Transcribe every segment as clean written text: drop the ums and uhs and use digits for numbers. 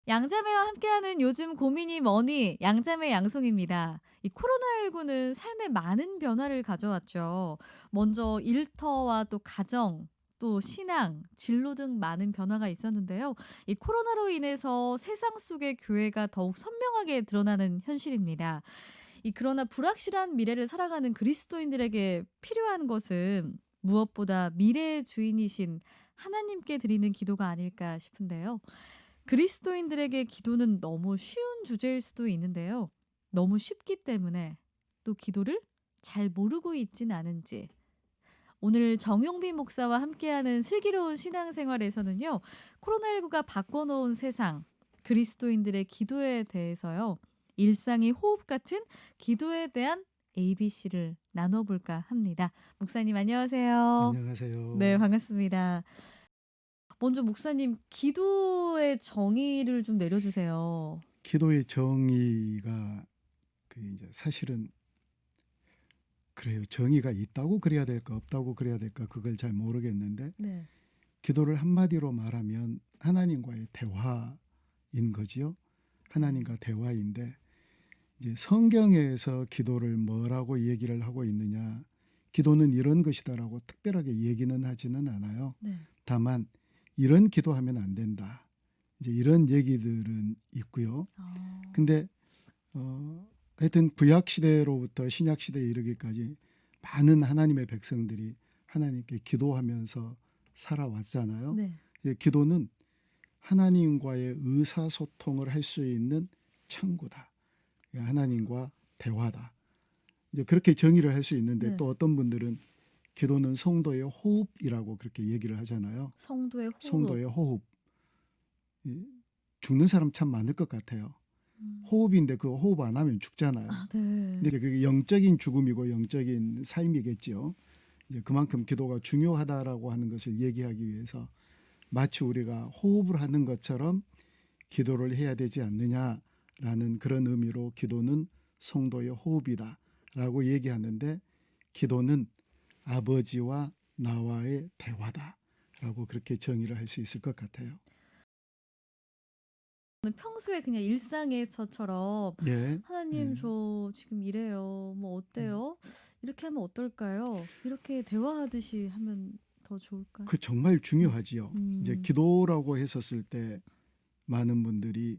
양자매와 함께하는 요즘 고민이 뭐니? 양자매 양송입니다. 이 코로나19는 삶에 많은 변화를 가져왔죠. 먼저 일터와 또 가정, 또 신앙, 진로 등 많은 변화가 있었는데요. 이 코로나로 인해서 세상 속의 교회가 더욱 선명하게 드러나는 현실입니다. 그러나 불확실한 미래를 살아가는 그리스도인들에게 필요한 것은 무엇보다 미래의 주인이신 하나님께 드리는 기도가 아닐까 싶은데요. 그리스도인들에게 기도는 너무 쉬운 주제일 수도 있는데요. 너무 쉽기 때문에 또 기도를 잘 모르고 있진 않은지. 오늘 정용빈 목사와 함께하는 슬기로운 신앙생활에서는요. 코로나19가 바꿔놓은 세상, 그리스도인들의 기도에 대해서요. 일상이 호흡 같은 기도에 대한 ABC를 나눠볼까 합니다. 목사님 안녕하세요. 네, 안녕하세요. 반갑습니다. 먼저 목사님 기도의 정의를 좀 내려주세요. 기도의 정의가 이제 사실은 그래요. 정의가 있다고 그래야 될까 없다고 그래야 될까 그걸 잘 모르겠는데 네. 기도를 한마디로 말하면 하나님과의 대화인 거지요. 하나님과 대화인데 이제 성경에서 기도를 뭐라고 얘기를 하고 있느냐. 기도는 이런 것이다라고 특별하게 얘기는 하지는 않아요. 네. 다만 이런 기도하면 안 된다. 이제 이런 얘기들은 있고요. 아, 근데 하여튼 구약 시대로부터 신약 시대에 이르기까지 많은 하나님의 백성들이 하나님께 기도하면서 살아왔잖아요. 네. 기도는 하나님과의 의사소통을 할 수 있는 창구다. 하나님과 대화다. 이제 그렇게 정의를 할 수 있는데 네. 또 어떤 분들은 기도는 성도의 호흡이라고 그렇게 얘기를 하잖아요. 성도의 호흡. 성도의 호흡. 죽는 사람 참 많을 것 같아요. 음. 호흡인데 그 호흡 안 하면 죽잖아요. 아, 네. 근데 그게 영적인 죽음이고 영적인 삶이겠죠. 이제 그만큼 기도가 중요하다라고 하는 것을 얘기하기 위해서 마치 우리가 호흡을 하는 것처럼 기도를 해야 되지 않느냐라는 그런 의미로 기도는 성도의 호흡이다라고 얘기하는데 기도는 아버지와 나와의 대화다라고 그렇게 정의를 할 수 있을 것 같아요. 저는 평소에 그냥 일상에서처럼 예, 하나님 예. 저 지금 이래요. 뭐 어때요? 이렇게 하면 어떨까요? 이렇게 대화하듯이 하면 더 좋을까요? 그 정말 음. 중요하지요. 이제 음. 기도라고 했었을 때 많은 분들이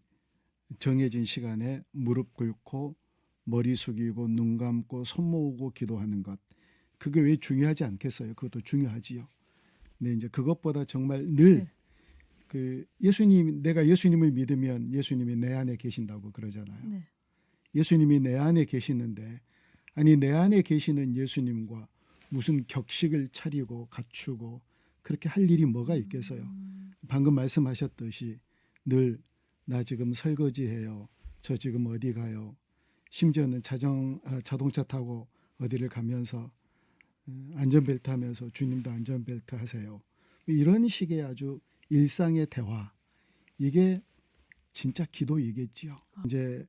정해진 시간에 무릎 꿇고 머리 숙이고 눈 감고 손 모으고 기도하는 것. 그게 왜 중요하지 않겠어요? 그것도 중요하지요. 근데 이제 그것보다 정말 늘 네. 내가 예수님을 믿으면 예수님이 내 안에 계신다고 그러잖아요. 네. 예수님이 내 안에 계시는데 아니 내 안에 계시는 예수님과 무슨 격식을 차리고 갖추고 그렇게 할 일이 뭐가 있겠어요. 방금 말씀하셨듯이 늘 나 지금 설거지해요. 저 지금 어디 가요. 심지어는 자동차 타고 어디를 가면서 안전벨트 하면서 주님도 안전벨트 하세요. 이런 식의 아주 일상의 대화. 이게 진짜 기도이겠지요. 이제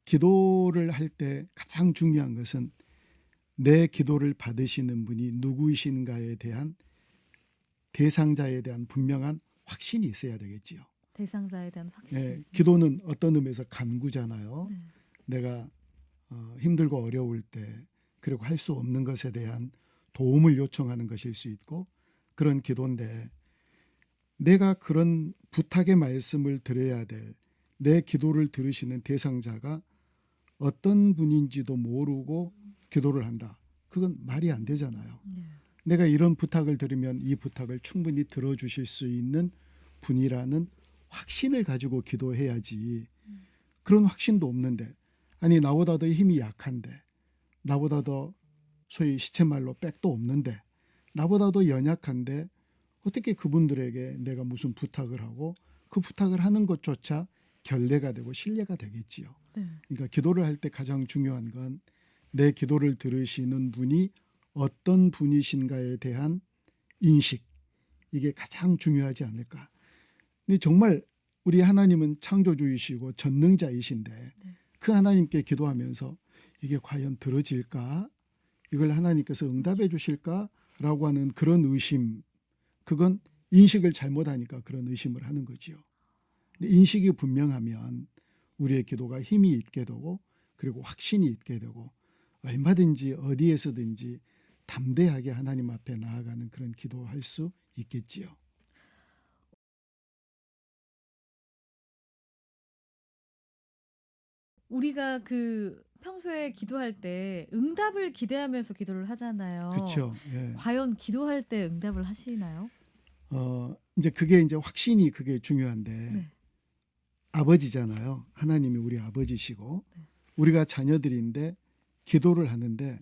기도를 할 때 가장 중요한 것은 내 기도를 받으시는 분이 누구이신가에 대한 대상자에 대한 분명한 확신이 있어야 되겠지요. 대상자에 대한 예, 확신. 기도는 어떤 의미에서 간구잖아요. 네. 내가 힘들고 어려울 때 그리고 할 수 없는 것에 대한 도움을 요청하는 것일 수 있고 그런 기도인데 내가 그런 부탁의 말씀을 드려야 될 내 기도를 들으시는 대상자가 어떤 분인지도 모르고 기도를 한다. 그건 말이 안 되잖아요. 네. 내가 이런 부탁을 드리면 이 부탁을 충분히 들어주실 수 있는 분이라는 확신을 가지고 기도해야지. 그런 확신도 없는데 아니 나보다 더 힘이 약한데 나보다 더 소위 시쳇말로 백도 없는데 나보다 더 연약한데 어떻게 그분들에게 내가 무슨 부탁을 하고 그 부탁을 하는 것조차 결례가 되고 신뢰가 되겠지요. 네. 그러니까 기도를 할 때 가장 중요한 건 내 기도를 들으시는 분이 어떤 분이신가에 대한 인식, 이게 가장 중요하지 않을까. 근데 정말 우리 하나님은 창조주이시고 전능자이신데 그 하나님께 기도하면서 이게 과연 들어질까? 이걸 하나님께서 응답해 주실까라고 하는 그런 의심, 그건 인식을 잘못하니까 그런 의심을 하는 거지요. 근데 인식이 분명하면 우리의 기도가 힘이 있게 되고 그리고 확신이 있게 되고 얼마든지 어디에서든지 담대하게 하나님 앞에 나아가는 그런 기도할 수 있겠지요. 우리가 그 평소에 기도할 때 응답을 기대하면서 기도를 하잖아요. 그렇죠. 예. 과연 기도할 때 응답을 하시나요? 이제 그게 이제 확신이 그게 중요한데 네. 아버지잖아요. 하나님이 우리 아버지시고 네. 우리가 자녀들인데 기도를 하는데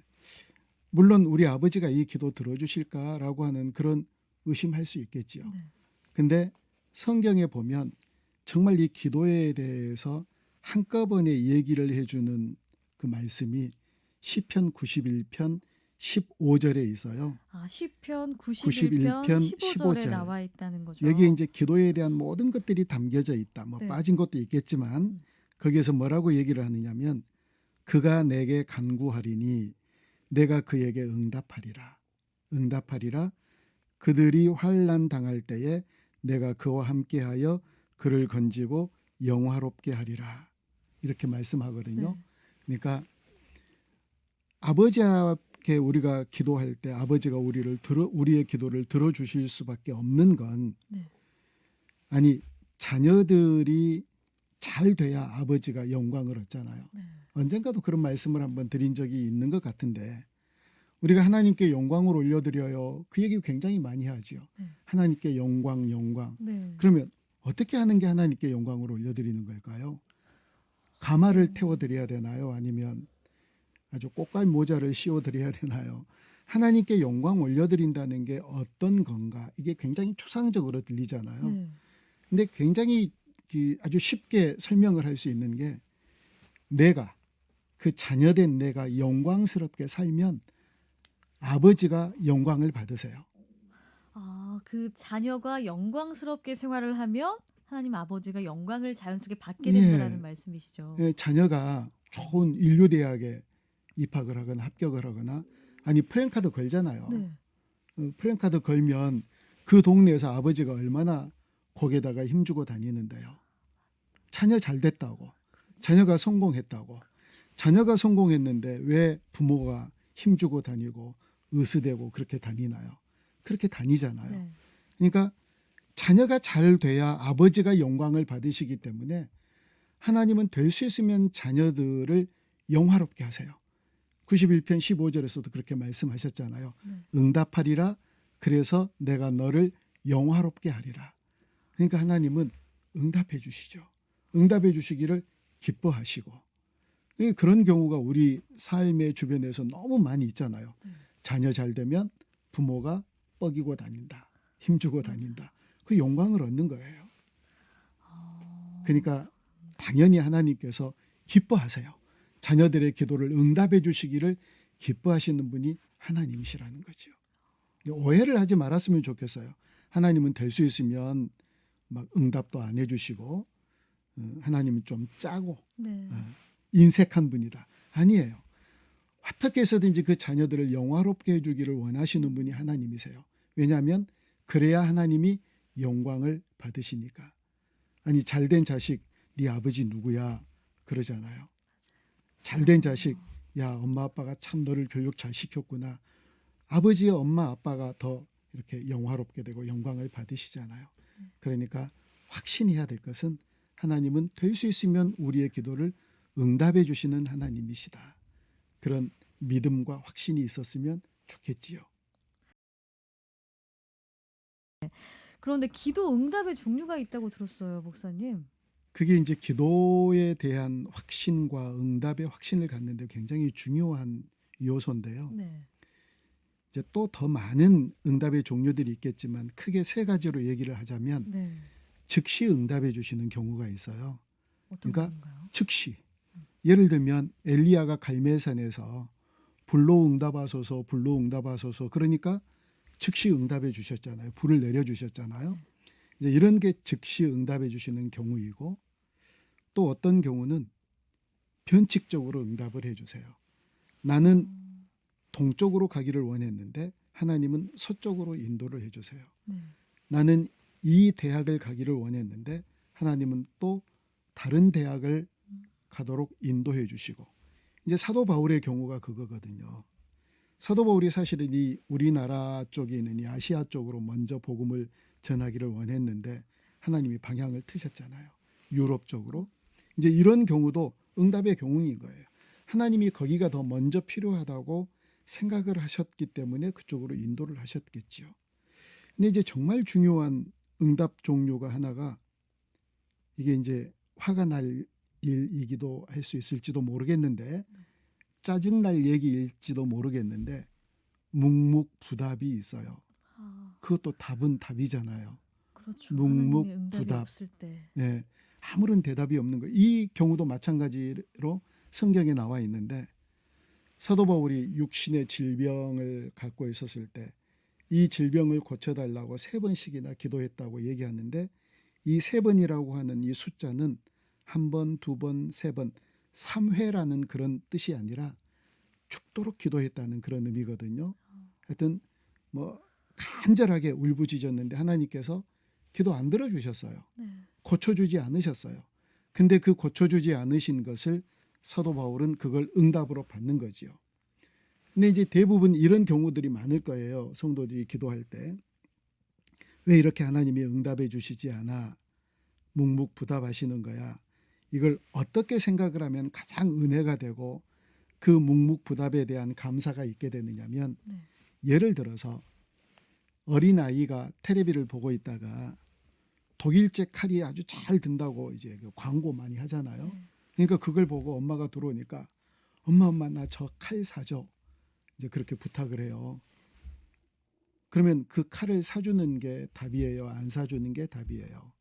물론 우리 아버지가 이 기도 들어주실까라고 하는 그런 의심할 수 있겠지요. 네. 근데 성경에 보면 정말 이 기도에 대해서 한꺼번에 얘기를 해주는 그 말씀이 시편 91편 15절에 있어요. 시편 91편 91편 15절에 15절. 나와 있다는 거죠. 여기에 이제 기도에 대한 모든 것들이 담겨져 있다. 뭐 네. 빠진 것도 있겠지만 거기에서 뭐라고 얘기를 하느냐면 그가 내게 간구하리니 내가 그에게 응답하리라. 응답하리라. 그들이 환난 당할 때에 내가 그와 함께하여 그를 건지고 영화롭게 하리라. 이렇게 말씀하거든요. 네. 그러니까 아버지 앞에 우리가 기도할 때 아버지가 우리의 기도를 들어주실 수밖에 없는 건 네. 아니 자녀들이 잘 돼야 아버지가 영광을 얻잖아요. 네. 언젠가도 그런 말씀을 한번 드린 적이 있는 것 같은데 우리가 하나님께 영광을 올려드려요. 그 얘기 굉장히 많이 하죠. 네. 하나님께 영광, 영광. 네. 그러면 어떻게 하는 게 하나님께 영광을 올려드리는 걸까요? 가마를 태워드려야 되나요? 아니면 아주 꽃갈 모자를 씌워드려야 되나요? 하나님께 영광 올려드린다는 게 어떤 건가? 이게 굉장히 추상적으로 들리잖아요. 네. 근데 굉장히 아주 쉽게 설명을 할 수 있는 게 내가 그 자녀된 내가 영광스럽게 살면 아버지가 영광을 받으세요. 그 자녀가 영광스럽게 생활을 하면 하나님 아버지가 영광을 자연스럽게 받게 예. 된다는 말씀이시죠. 예, 자녀가 좋은 인류대학에 입학을 하거나 합격을 하거나 아니 프랭카드 걸잖아요. 네. 프랭카드 걸면 그 동네에서 아버지가 얼마나 거기에다가 힘주고 다니는데요. 자녀 잘 됐다고. 자녀가 성공했다고. 자녀가 성공했는데 왜 부모가 힘주고 다니고 으스대고 그렇게 다니나요? 그렇게 다니잖아요. 네. 그러니까 자녀가 잘 돼야 아버지가 영광을 받으시기 때문에 하나님은 될 수 있으면 자녀들을 영화롭게 하세요. 91편 15절에서도 그렇게 말씀하셨잖아요. 네. 응답하리라. 그래서 내가 너를 영화롭게 하리라. 그러니까 하나님은 응답해 주시죠. 응답해 주시기를 기뻐하시고. 그런 경우가 우리 삶의 주변에서 너무 많이 있잖아요. 자녀 잘 되면 부모가 뻐기고 다닌다. 힘주고 다닌다. 그 영광을 얻는 거예요. 그러니까 당연히 하나님께서 기뻐하세요. 자녀들의 기도를 응답해 주시기를 기뻐하시는 분이 하나님이시라는 거죠. 오해를 하지 말았으면 좋겠어요. 하나님은 될 수 있으면 막 응답도 안 해주시고 하나님은 좀 짜고 네. 인색한 분이다. 아니에요. 어떻게 해서든지 그 자녀들을 영화롭게 해주기를 원하시는 분이 하나님이세요. 왜냐하면 그래야 하나님이 영광을 받으시니까. 아니 잘된 자식 네 아버지 누구야 그러잖아요. 잘된 자식 야 엄마 아빠가 참 너를 교육 잘 시켰구나. 아버지의 엄마 아빠가 더 이렇게 영화롭게 되고 영광을 받으시잖아요. 그러니까 확신해야 될 것은 하나님은 될 수 있으면 우리의 기도를 응답해 주시는 하나님이시다. 그런 믿음과 확신이 있었으면 좋겠지요. 그런데 기도 응답의 종류가 있다고 들었어요, 목사님. 그게 이제 기도에 대한 확신과 응답의 확신을 갖는데 굉장히 중요한 요소인데요. 네. 이제 또 더 많은 응답의 종류들이 있겠지만 크게 세 가지로 얘기를 하자면 네. 즉시 응답해 주시는 경우가 있어요. 어떤 그러니까 건가요? 즉시. 예를 들면 엘리야가 갈멜산에서 불로 응답하소서 불로 응답하소서 그러니까 즉시 응답해 주셨잖아요. 불을 내려 주셨잖아요. 이제 이런 게 즉시 응답해 주시는 경우이고 또 어떤 경우는 변칙적으로 응답을 해 주세요. 나는 동쪽으로 가기를 원했는데 하나님은 서쪽으로 인도를 해 주세요. 네. 나는 이 대학을 가기를 원했는데 하나님은 또 다른 대학을 가도록 인도해 주시고, 이제 사도 바울의 경우가 그거거든요. 사도 바울이 사실은 이 우리나라 쪽에 있는 이 아시아 쪽으로 먼저 복음을 전하기를 원했는데 하나님이 방향을 트셨잖아요. 유럽 쪽으로. 이제 이런 경우도 응답의 경우인 거예요. 하나님이 거기가 더 먼저 필요하다고 생각을 하셨기 때문에 그쪽으로 인도를 하셨겠죠. 근데 이제 정말 중요한 응답 종류가 하나가, 이게 이제 화가 날 일이기도 할 수 있을지도 모르겠는데, 짜증날 얘기일지도 모르겠는데, 묵묵부답이 있어요. 아, 그것도 답은 답이잖아요. 그렇죠. 묵묵 하나님의 응답이 부답. 없을 때. 네, 아무런 대답이 없는 거예요. 이 경우도 마찬가지로 성경에 나와 있는데, 사도 바울이 육신의 질병을 갖고 있었을 때 이 질병을 고쳐달라고 3번씩이나 기도했다고 얘기하는데, 이 3번이라고 하는 이 숫자는 1번, 2번, 3번, 3회라는 그런 뜻이 아니라 죽도록 기도했다는 그런 의미거든요. 하여튼 뭐 간절하게 울부짖었는데 하나님께서 기도 안 들어주셨어요. 네. 고쳐주지 않으셨어요. 근데 그 고쳐주지 않으신 것을 사도 바울은 그걸 응답으로 받는 거지요. 근데 이제 대부분 이런 경우들이 많을 거예요. 성도들이 기도할 때. 왜 이렇게 하나님이 응답해 주시지 않아? 묵묵부답하시는 거야. 이걸 어떻게 생각을 하면 가장 은혜가 되고 그 묵묵부답에 대한 감사가 있게 되느냐면, 네. 예를 들어서 어린아이가 텔레비를 보고 있다가 독일제 칼이 아주 잘 든다고 이제 그 광고 많이 하잖아요. 네. 그러니까 그걸 보고 엄마가 들어오니까 엄마 나 저 칼 사줘. 이제 그렇게 부탁을 해요. 그러면 그 칼을 사주는 게 답이에요? 안 사주는 게 답이에요?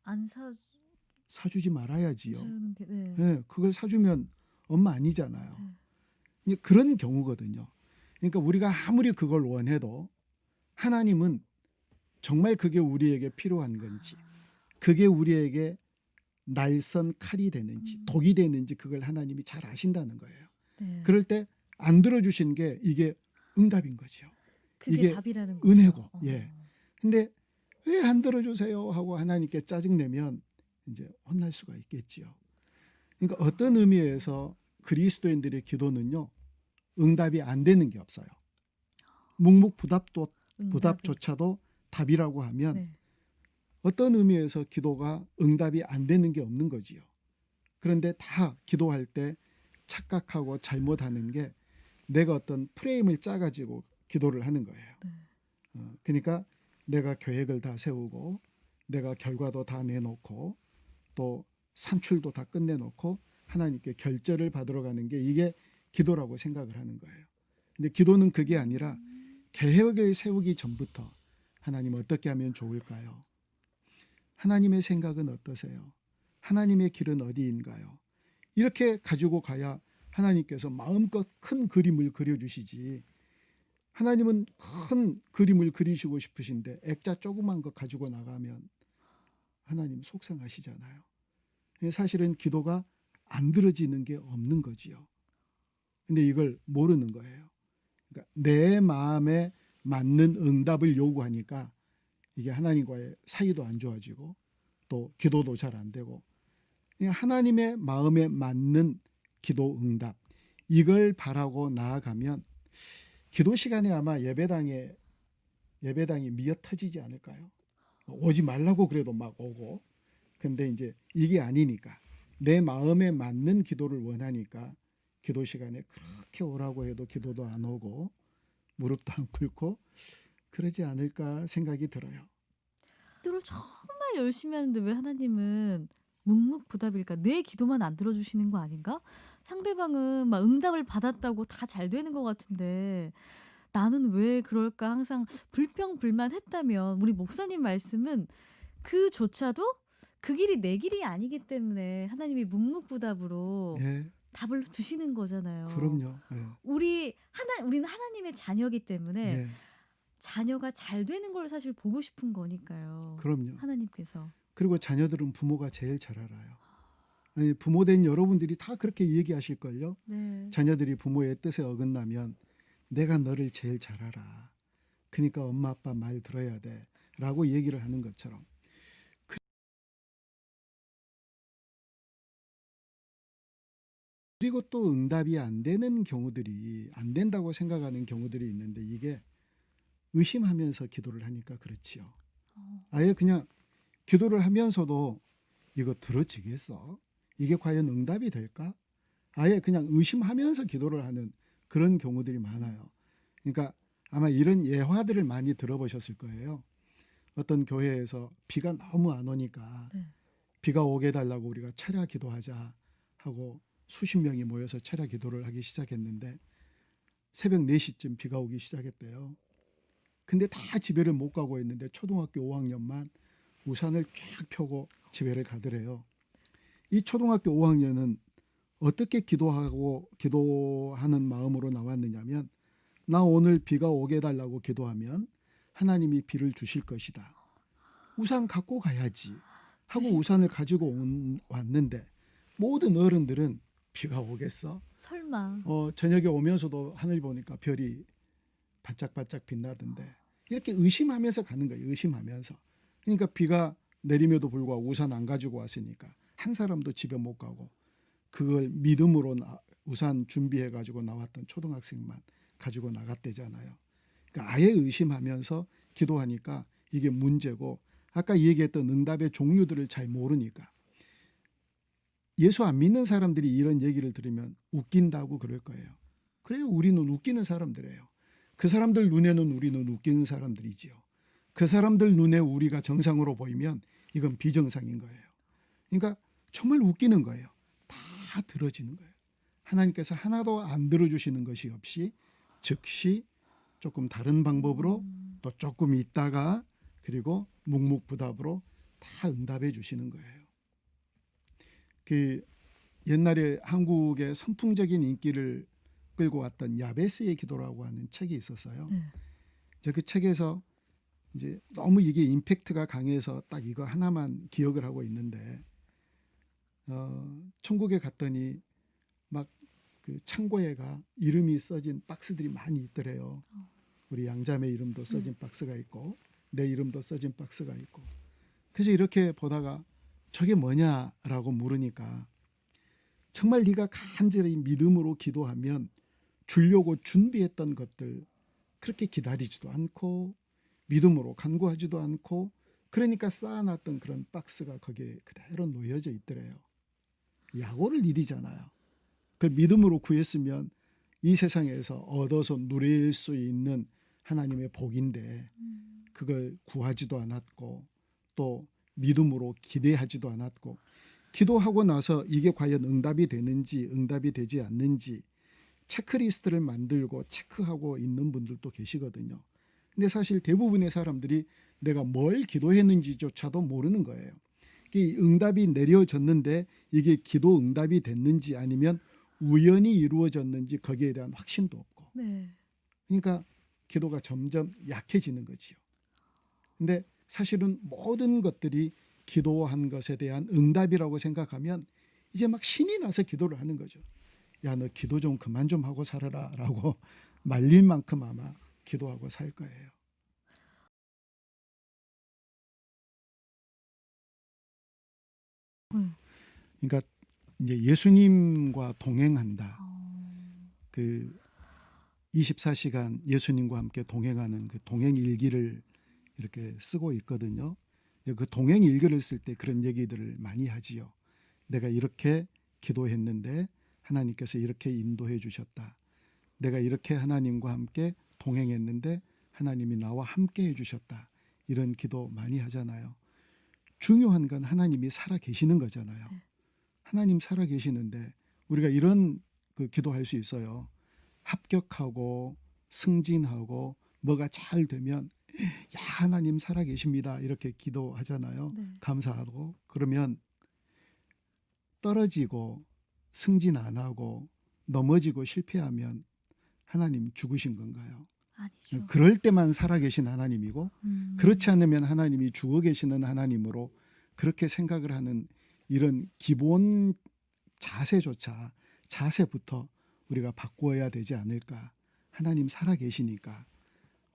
안 사주지 말아야지요. 사주는 게 네. 네, 그걸 사주면 엄마 아니잖아요. 네. 이제 그런 경우거든요. 그러니까 우리가 아무리 그걸 원해도 하나님은 정말 그게 우리에게 필요한 건지, 그게 우리에게 날선 칼이 되는지 독이 되는지 그걸 하나님이 잘 아신다는 거예요. 네. 그럴 때 안 들어주신 게 이게 응답인 거죠. 그게 이게 답이라는 거죠. 은혜고. 예. 근데 왜 안 들어주세요 하고 하나님께 짜증내면 이제 혼날 수가 있겠지요. 그러니까 어떤 의미에서 그리스도인들의 기도는요, 응답이 안 되는 게 없어요. 묵묵부답도 응답이. 부답조차도 답이라고 하면 네. 어떤 의미에서 기도가 응답이 안 되는 게 없는 거지요. 그런데 다 기도할 때 착각하고 잘못하는 게, 내가 어떤 프레임을 짜가지고 기도를 하는 거예요. 네. 그러니까 내가 계획을 다 세우고 내가 결과도 다 내놓고 또 산출도 다 끝내놓고 하나님께 결제를 받으러 가는 게 이게 기도라고 생각을 하는 거예요. 근데 기도는 그게 아니라 계획을 세우기 전부터 하나님 어떻게 하면 좋을까요? 하나님의 생각은 어떠세요? 하나님의 길은 어디인가요? 이렇게 가지고 가야 하나님께서 마음껏 큰 그림을 그려주시지, 하나님은 큰 그림을 그리시고 싶으신데 액자 조그만 거 가지고 나가면 하나님 속상하시잖아요. 사실은 기도가 안 들어지는 게 없는 거지요. 근데 이걸 모르는 거예요. 그러니까 내 마음에 맞는 응답을 요구하니까 이게 하나님과의 사이도 안 좋아지고 또 기도도 잘 안 되고, 하나님의 마음에 맞는 기도 응답, 이걸 바라고 나아가면 기도 시간에 아마 예배당이 미어 터지지 않을까요? 오지 말라고 그래도 막 오고. 근데 이제 이게 아니니까, 내 마음에 맞는 기도를 원하니까 기도 시간에 그렇게 오라고 해도 기도도 안 오고 무릎도 안 꿇고 그러지 않을까 생각이 들어요. 기도를 정말 열심히 하는데 왜 하나님은 묵묵부답일까? 내 기도만 안 들어주시는 거 아닌가? 상대방은 막 응답을 받았다고 다 잘 되는 것 같은데 나는 왜 그럴까? 항상 불평불만했다면, 우리 목사님 말씀은 그조차도 그 길이 내 길이 아니기 때문에 하나님이 묵묵부답으로 예, 답을 주시는 거잖아요. 그럼요. 예, 우리는 하나님의 자녀이기 때문에 예, 자녀가 잘 되는 걸 사실 보고 싶은 거니까요. 그럼요. 하나님께서. 그리고 자녀들은 부모가 제일 잘 알아요. 아니, 부모 된 여러분들이 다 그렇게 얘기하실걸요. 네. 자녀들이 부모의 뜻에 어긋나면 내가 너를 제일 잘 알아. 그러니까 엄마 아빠 말 들어야 돼. 라고 얘기를 하는 것처럼 그리고 또 응답이 안 되는 경우들이 안 된다고 생각하는 경우들이 있는데 이게 의심하면서 기도를 하니까 그렇지요. 아예 그냥 기도를 하면서도 이거 들어지겠어? 이게 과연 응답이 될까? 아예 그냥 의심하면서 기도를 하는 그런 경우들이 많아요. 그러니까 아마 이런 예화들을 많이 들어보셨을 거예요. 어떤 교회에서 비가 너무 안 오니까 네. 비가 오게 해달라고 우리가 철야 기도하자 하고 수십 명이 모여서 철야 기도를 하기 시작했는데 새벽 4시쯤 비가 오기 시작했대요. 근데 다 집에를 못 가고 있는데 초등학교 5학년만 우산을 쫙 펴고 집에를 가더래요. 이 초등학교 5학년은 어떻게 기도하는 마음으로 나왔느냐면 나 오늘 비가 오게 해달라고 기도하면 하나님이 비를 주실 것이다. 우산 갖고 가야지 하고 우산을 가지고 왔는데 모든 어른들은 비가 오겠어? 설마. 저녁에 오면서도 하늘 보니까 별이 반짝반짝 빛나던데 이렇게 의심하면서 가는 거예요. 의심하면서. 그러니까 비가 내림에도 불구하고 우산 안 가지고 왔으니까 한 사람도 집에 못 가고 그걸 믿음으로 우산 준비해 가지고 나왔던 초등학생만 가지고 나갔대잖아요. 그러니까 아예 의심하면서 기도하니까 이게 문제고 아까 얘기했던 응답의 종류들을 잘 모르니까 예수 안 믿는 사람들이 이런 얘기를 들으면 웃긴다고 그럴 거예요. 그래요. 우리는 웃기는 사람들이에요. 그 사람들 눈에는 우리는 웃기는 사람들이지요. 그 사람들 눈에 우리가 정상으로 보이면 이건 비정상인 거예요. 그러니까 정말 웃기는 거예요. 다 들어지는 거예요. 하나님께서 하나도 안 들어주시는 것이 없이 즉시 조금 다른 방법으로 또 조금 있다가 그리고 묵묵부답으로 다 응답해 주시는 거예요. 그 옛날에 한국의 선풍적인 인기를 끌고 왔던 야베스의 기도라고 하는 책이 있었어요. 네. 그 책에서 이제 너무 이게 임팩트가 강해서 딱 이거 하나만 기억을 하고 있는데 천국에 갔더니 막 그 창고에가 이름이 써진 박스들이 많이 있더래요. 우리 양자매 이름도 써진 박스가 있고 내 이름도 써진 박스가 있고 그래서 이렇게 보다가 저게 뭐냐라고 물으니까 정말 네가 간절히 믿음으로 기도하면 주려고 준비했던 것들 그렇게 기다리지도 않고 믿음으로 간구하지도 않고 그러니까 쌓아놨던 그런 박스가 거기에 그대로 놓여져 있더래요. 약오를 일이잖아요. 그 믿음으로 구했으면 이 세상에서 얻어서 누릴 수 있는 하나님의 복인데 그걸 구하지도 않았고 또 믿음으로 기대하지도 않았고 기도하고 나서 이게 과연 응답이 되는지 응답이 되지 않는지 체크리스트를 만들고 체크하고 있는 분들도 계시거든요. 근데 사실 대부분의 사람들이 내가 뭘 기도했는지조차도 모르는 거예요. 이 응답이 내려졌는데 이게 기도 응답이 됐는지 아니면 우연히 이루어졌는지 거기에 대한 확신도 없고 네. 그러니까 기도가 점점 약해지는 거지요. 근데 사실은 모든 것들이 기도한 것에 대한 응답이라고 생각하면 이제 막 신이 나서 기도를 하는 거죠. 야, 너 기도 좀 그만 좀 하고 살아라 라고 말릴 만큼 아마 기도하고 살 거예요. 그러니까 이제 예수님과 동행한다. 그 24시간 예수님과 함께 동행하는 그 동행 일기를 이렇게 쓰고 있거든요. 그 동행 일기를 쓸 때 그런 얘기들을 많이 하지요. 내가 이렇게 기도했는데 하나님께서 이렇게 인도해 주셨다. 내가 이렇게 하나님과 함께 동행했는데 하나님이 나와 함께 해 주셨다. 이런 기도 많이 하잖아요. 중요한 건 하나님이 살아 계시는 거잖아요. 하나님 살아 계시는데 우리가 이런 그 기도할 수 있어요. 합격하고 승진하고 뭐가 잘 되면 야, 하나님 살아 계십니다. 이렇게 기도하잖아요. 네. 감사하고 그러면 떨어지고 승진 안 하고 넘어지고 실패하면 하나님 죽으신 건가요? 아니죠. 그럴 때만 살아계신 하나님이고 그렇지 않으면 하나님이 죽어 계시는 하나님으로 그렇게 생각을 하는 이런 기본 자세부터 우리가 바꾸어야 되지 않을까. 하나님 살아계시니까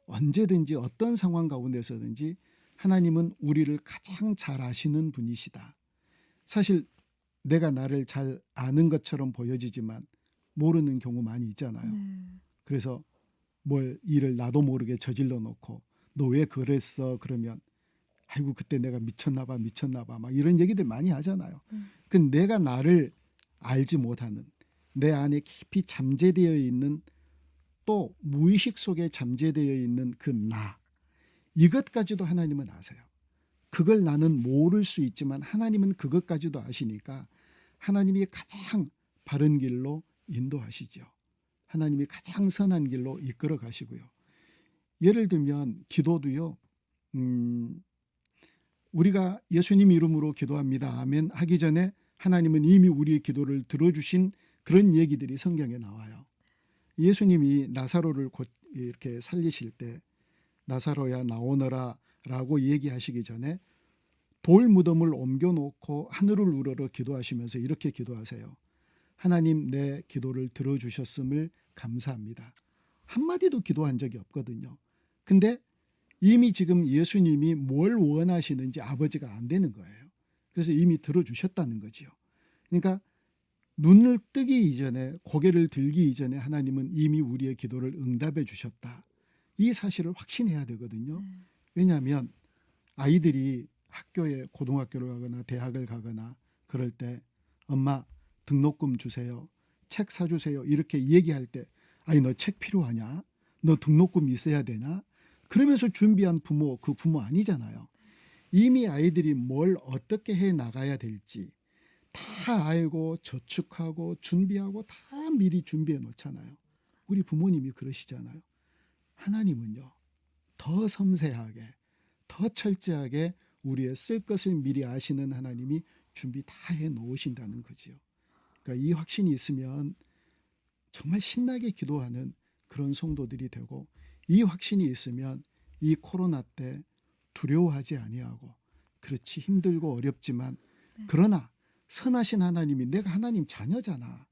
언제든지 어떤 상황 가운데서든지 하나님은 우리를 가장 잘 아시는 분이시다. 사실 내가 나를 잘 아는 것처럼 보여지지만 모르는 경우 많이 있잖아요. 네. 그래서 뭘 일을 나도 모르게 저질러 놓고 너 왜 그랬어? 그러면 아이고 그때 내가 미쳤나 봐 막 이런 얘기들 많이 하잖아요. 그 내가 나를 알지 못하는 내 안에 깊이 잠재되어 있는 또 무의식 속에 잠재되어 있는 그 나 이것까지도 하나님은 아세요. 그걸 나는 모를 수 있지만 하나님은 그것까지도 아시니까 하나님이 가장 바른 길로 인도하시죠. 하나님이 가장 선한 길로 이끌어 가시고요. 예를 들면 기도도요. 우리가 예수님 이름으로 기도합니다. 아멘 하기 전에 하나님은 이미 우리의 기도를 들어주신 그런 얘기들이 성경에 나와요. 예수님이 나사로를 곧 이렇게 살리실 때 나사로야 나오너라 라고 얘기하시기 전에 돌 무덤을 옮겨놓고 하늘을 우러러 기도하시면서 이렇게 기도하세요. 하나님 내 기도를 들어주셨음을 감사합니다. 한마디도 기도한 적이 없거든요. 근데 이미 지금 예수님이 뭘 원하시는지 아버지가 안 되는 거예요. 그래서 이미 들어주셨다는 거지요. 그러니까 눈을 뜨기 이전에 고개를 들기 이전에 하나님은 이미 우리의 기도를 응답해 주셨다. 이 사실을 확신해야 되거든요. 왜냐하면 아이들이 학교에 고등학교를 가거나 대학을 가거나 그럴 때 엄마 등록금 주세요. 책 사주세요. 이렇게 얘기할 때 아니 너 책 필요하냐? 너 등록금 있어야 되나? 그러면서 준비한 부모 그 부모 아니잖아요. 이미 아이들이 뭘 어떻게 해 나가야 될지 다 알고 저축하고 준비하고 다 미리 준비해 놓잖아요. 우리 부모님이 그러시잖아요. 하나님은요. 더 섬세하게 더 철저하게 우리의 쓸 것을 미리 아시는 하나님이 준비 다 해 놓으신다는 거지요. 그러니까 이 확신이 있으면 정말 신나게 기도하는 그런 성도들이 되고 이 확신이 있으면 이 코로나 때 두려워하지 아니하고 그렇지 힘들고 어렵지만 그러나 선하신 하나님이 내가 하나님 자녀잖아.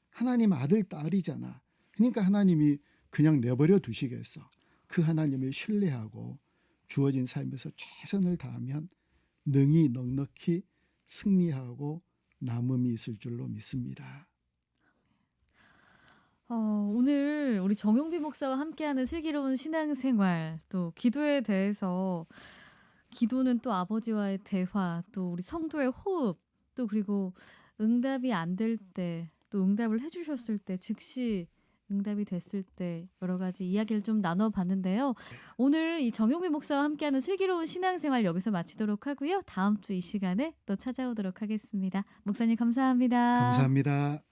하나님 아들 딸이잖아. 그러니까 하나님이 그냥 내버려 두시겠어. 그 하나님을 신뢰하고 주어진 삶에서 최선을 다하면 능히 넉넉히 승리하고 남음이 있을 줄로 믿습니다. 오늘 우리 정용비 목사와 함께하는 슬기로운 신앙생활 또 기도에 대해서 기도는 또 아버지와의 대화 또 우리 성도의 호흡 또 그리고 응답이 안 될 때 또 응답을 해주셨을 때 즉시 응답이 됐을 때 여러 가지 이야기를 좀 나눠봤는데요. 오늘 이 정용비 목사와 함께하는 슬기로운 신앙생활 여기서 마치도록 하고요. 다음 주 이 시간에 또 찾아오도록 하겠습니다. 목사님 감사합니다. 감사합니다.